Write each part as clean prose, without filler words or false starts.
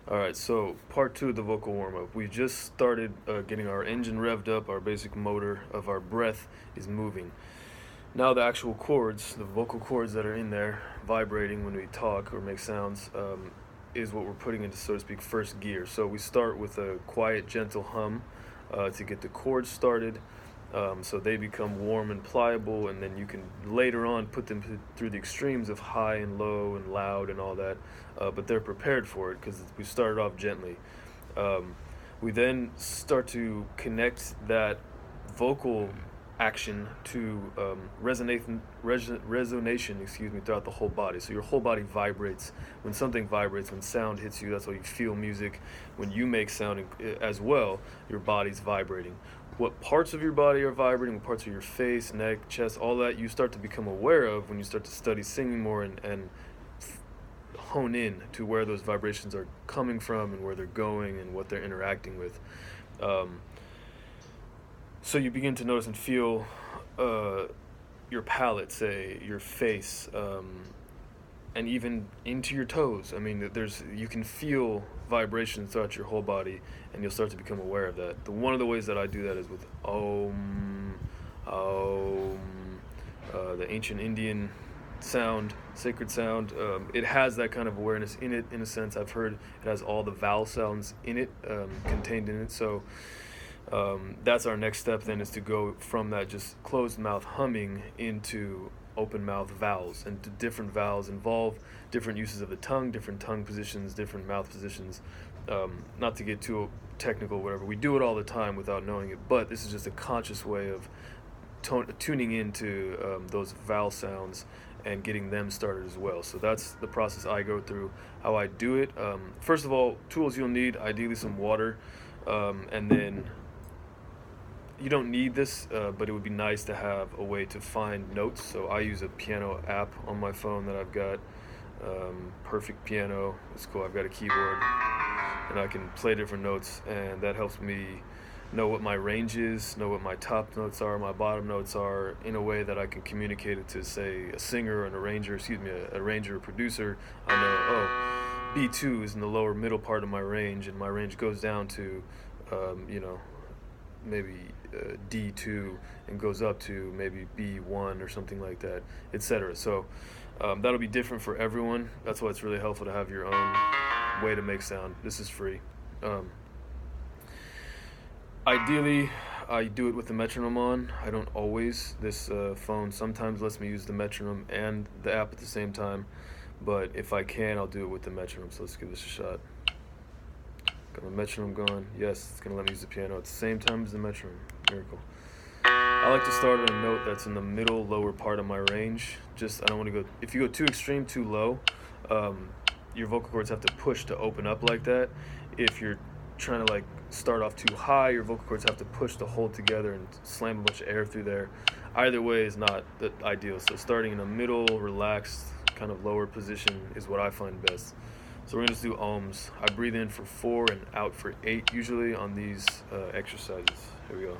All right, so part two of the vocal warm up. We just started getting our engine revved up, our basic motor of our breath is moving. Now, the actual chords, the vocal cords that are in there vibrating when we talk or make sounds, is what we're putting into, so to speak, first gear. So we start with a quiet, gentle hum to get the chords started. So they become warm and pliable, and then you can later on put them through the extremes of high and low and loud and all that. But they're prepared for it because we started off gently. Um, we then start to connect that vocal action to resonation, throughout the whole body. So your whole body vibrates. When something vibrates, when sound hits you, that's why you feel music. When you make sound as well, your body's vibrating. What parts of your body are vibrating, what parts of your face, neck, chest, all that you start to become aware of when you start to study singing more and hone in to where those vibrations are coming from and where they're going and what they're interacting with. Um, so you begin to notice and feel uh, your palate, say, your face, and even into your toes. I mean, there's you can feel vibrations throughout your whole body, and you'll start to become aware of that. One of the ways that I do that is with Om, Om, the ancient Indian sound, sacred sound. It has that kind of awareness in it, in a sense. I've heard it has all the vowel sounds in it, contained in it. So that's our next step then, is to go from that just closed mouth humming into open mouth vowels. And different vowels involve different uses of the tongue, different tongue positions, different mouth positions. Not to get too technical, whatever. We do it all the time without knowing it, but this is just a conscious way of tuning into those vowel sounds and getting them started as well. So that's the process I go through, how I do it. First of all, tools you'll need, ideally some water, and then you don't need this, but it would be nice to have a way to find notes. So I use a piano app on my phone that I've got. Perfect Piano. It's cool. I've got a keyboard, and I can play different notes, and that helps me know what my range is, know what my top notes are, my bottom notes are, in a way that I can communicate it to, say, a singer or an arranger, a arranger or producer. I know, oh, B2 is in the lower middle part of my range, and my range goes down to, you know, maybe D2 and goes up to maybe B1 or something like that, etc. So that'll be different for everyone. That's why it's really helpful to have your own way to make sound. This is free. Um, Ideally, I do it with the metronome on. I don't always. This phone sometimes lets me use the metronome and the app at the same time, but if I can, I'll do it with the metronome. So let's give this a shot. Got my metronome going. Yes, it's gonna let me use the piano at the same time as the metronome. Miracle. I like to start on a note that's in the middle lower part of my range. Just I don't want to go. If you go too extreme, too low, um, your vocal cords have to push to open up like that. If you're trying to like start off too high, your vocal cords have to push to hold together and slam a bunch of air through there. Either way is not the ideal. So starting in a middle, relaxed, kind of lower position is what I find best. So we're gonna just do ohms. I breathe in for 4 and out for 8 usually on these exercises. Here we go.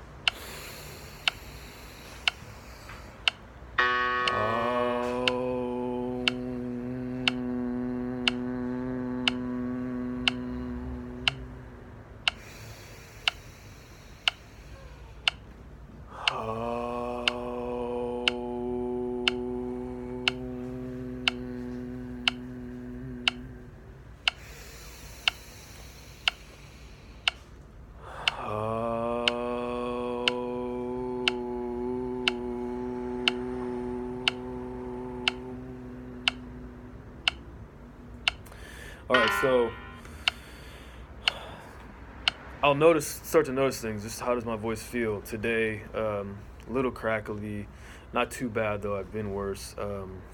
All right, so start to notice things. Just how does my voice feel today? A little crackly, not too bad though. I've been worse.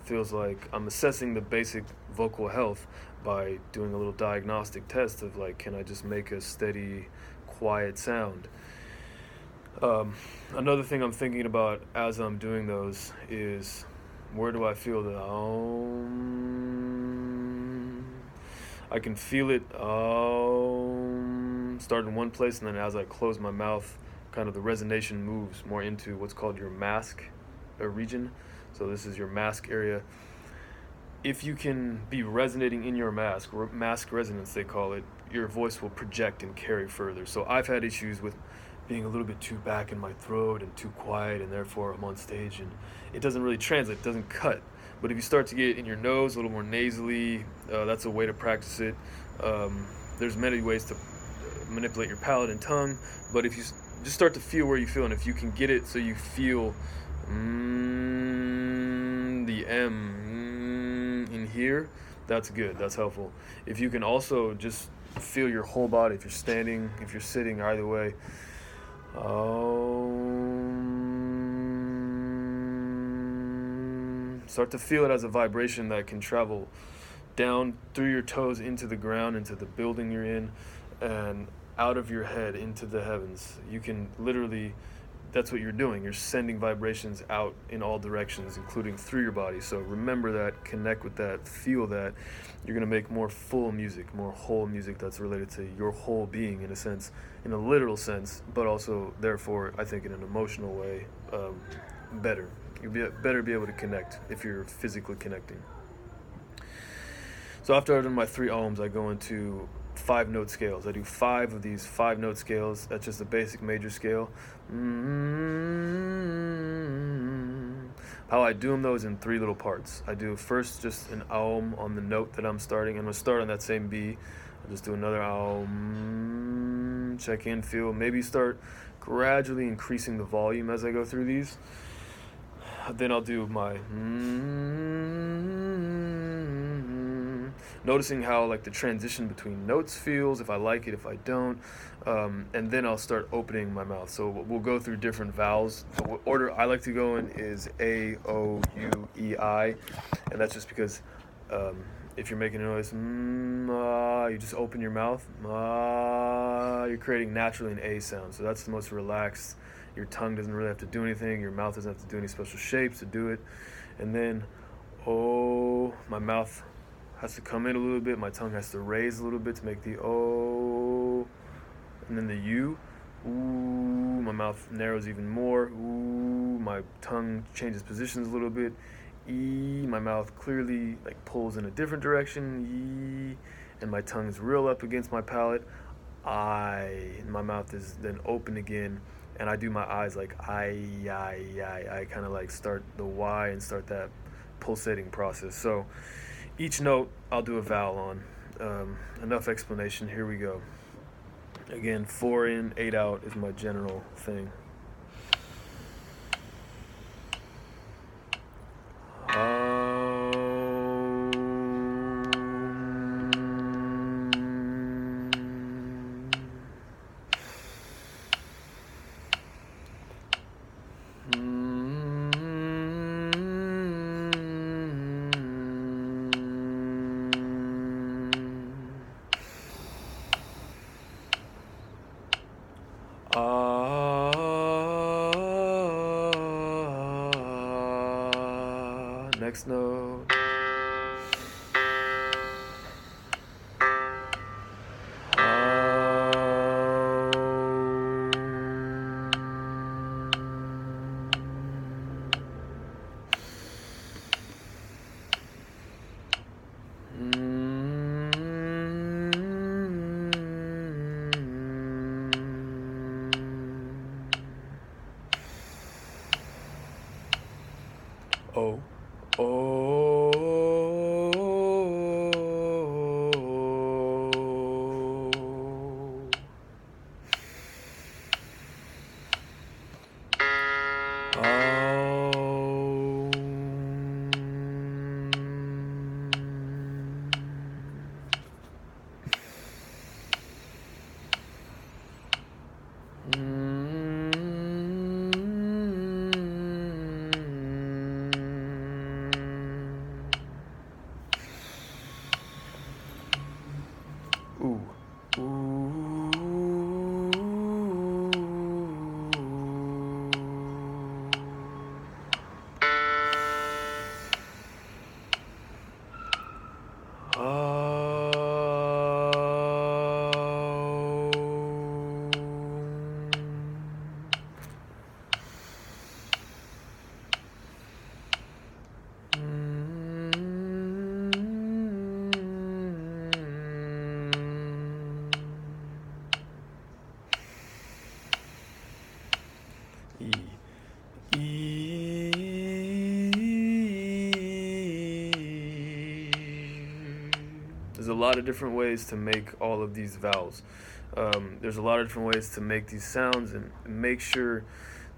Feels like I'm assessing the basic vocal health by doing a little diagnostic test of like, can I just make a steady, quiet sound? Another thing I'm thinking about as I'm doing those is, where do I feel the I can feel it start in one place, and then as I close my mouth, kind of the resonation moves more into what's called your mask region. So this is your mask area. if you can be resonating in your mask, or mask resonance they call it, your voice will project and carry further. So I've had issues with being a little bit too back in my throat and too quiet, and therefore I'm on stage and it doesn't really translate, it doesn't cut. But if you start to get in your nose a little more nasally, that's a way to practice it. There's many ways to manipulate your palate and tongue, but if you just start to feel where you feel, and if you can get it so you feel the in here, that's good, that's helpful. If you can also just feel your whole body, if you're standing, if you're sitting, either way, start to feel it as a vibration that can travel down through your toes into the ground, into the building you're in, and out of your head into the heavens. You can literally, that's what you're doing. You're sending vibrations out in all directions, including through your body. So remember that, connect with that, feel that. You're going to make more full music, more whole music that's related to your whole being, in a sense, in a literal sense, but also, therefore, I think in an emotional way, better. You'll better be able to connect if you're physically connecting. So after I've done my 3 ohms, I go into 5-note scales. I do 5 of these 5-note scales. That's just a basic major scale. How I do them, though, is in 3 little parts. I do first just an ohm on the note that I'm starting. I'm going to start on that same B. I'll just do another ohm, check in, feel. Maybe start gradually increasing the volume as I go through these. Then I'll do my noticing how like the transition between notes feels, if I like it, if I don't, and then I'll start opening my mouth. So we'll go through different vowels. The order I like to go in is A, O, U, E, I, and that's just because if you're making a noise, you just open your mouth, you're creating naturally an A sound. So that's the most relaxed. Your tongue doesn't really have to do anything. Your mouth doesn't have to do any special shapes to do it. And then, oh, my mouth has to come in a little bit. My tongue has to raise a little bit to make the oh. And then the U, ooh, my mouth narrows even more. Ooh, my tongue changes positions a little bit. E, my mouth clearly like pulls in a different direction. E, and my tongue is real up against my palate. I, and my mouth is then open again. And I do my eyes like I kind of like start the Y and start that pulsating process. So each note I'll do a vowel on. Enough explanation, here we go. Again, 4 in, 8 out is my general thing. Next note. Oh, oh, ooh, lot of different ways to make all of these vowels. There's a lot of different ways to make these sounds, and make sure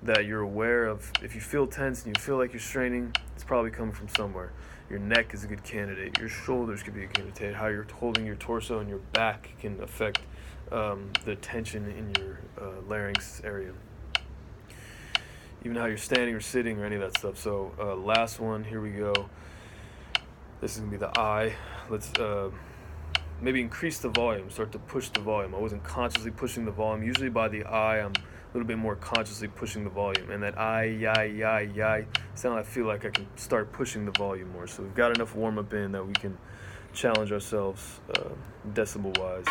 that you're aware of, if you feel tense and you feel like you're straining, it's probably coming from somewhere. Your neck is a good candidate. Your shoulders could be a good candidate. How you're holding your torso and your back can affect the tension in your larynx area. Even how you're standing or sitting or any of that stuff. So last one, here we go. This is going to be the I. Let's maybe increase the volume, start to push the volume. I wasn't consciously pushing the volume. Usually by the I, I'm a little bit more consciously pushing the volume. And that I, sound I feel like I can start pushing the volume more. So we've got enough warm-up in that we can challenge ourselves decibel-wise.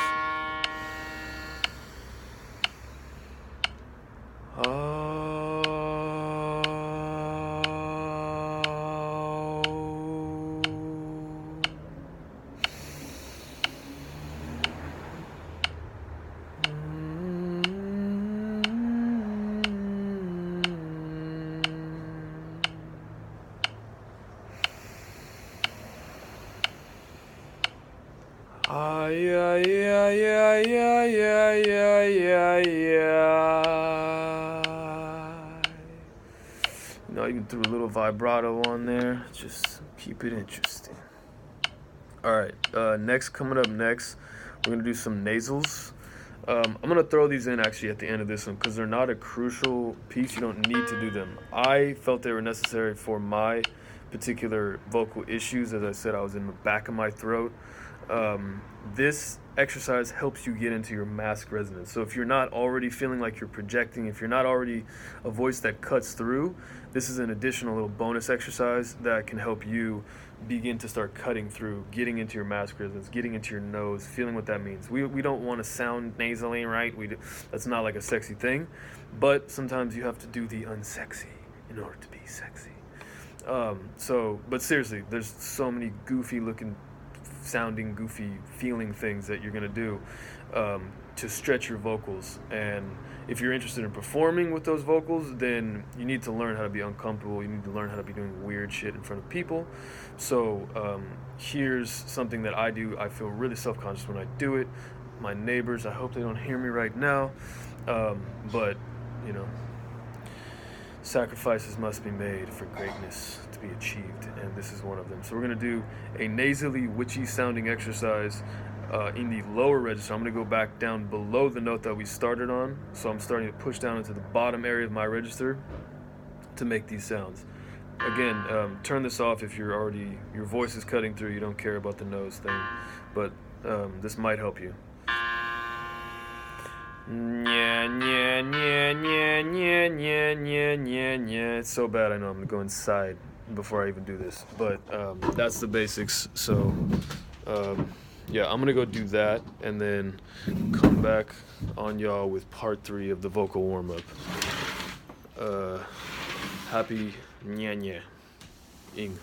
You know, you can throw a little vibrato on there. Just keep it interesting. Alright, coming up next, we're going to do some nasals. I'm going to throw these in actually at the end of this one because they're not a crucial piece. You don't need to do them. I felt they were necessary for my particular vocal issues. As I said, I was in the back of my throat. This exercise helps you get into your mask resonance. So if you're not already feeling like you're projecting, if you're not already a voice that cuts through, this is an additional little bonus exercise that can help you begin to start cutting through, getting into your mask resonance, getting into your nose, feeling what that means. We don't want to sound nasally, right? That's not like a sexy thing, but sometimes you have to do the unsexy in order to be sexy. But seriously, there's so many goofy looking, sounding, goofy feeling things that you're going to do to stretch your vocals. And if you're interested in performing with those vocals, then you need to learn how to be uncomfortable. You need to learn how to be doing weird shit in front of people. So here's something that I do. I feel really self-conscious when I do it. My neighbors, I hope they don't hear me right now, but you know, sacrifices must be made for greatness to be achieved, and this is one of them. So we're going to do a nasally, witchy sounding exercise in the lower register. I'm going to go back down below the note that we started on. So I'm starting to push down into the bottom area of my register to make these sounds. Again, turn this off if your voice is cutting through, you don't care about the nose thing, but this might help you. It's so bad, I know. I'm gonna go inside before I even do this, but that's the basics. So yeah, I'm gonna go do that and then come back on y'all with part 3 of the vocal warm-up. Happy ing.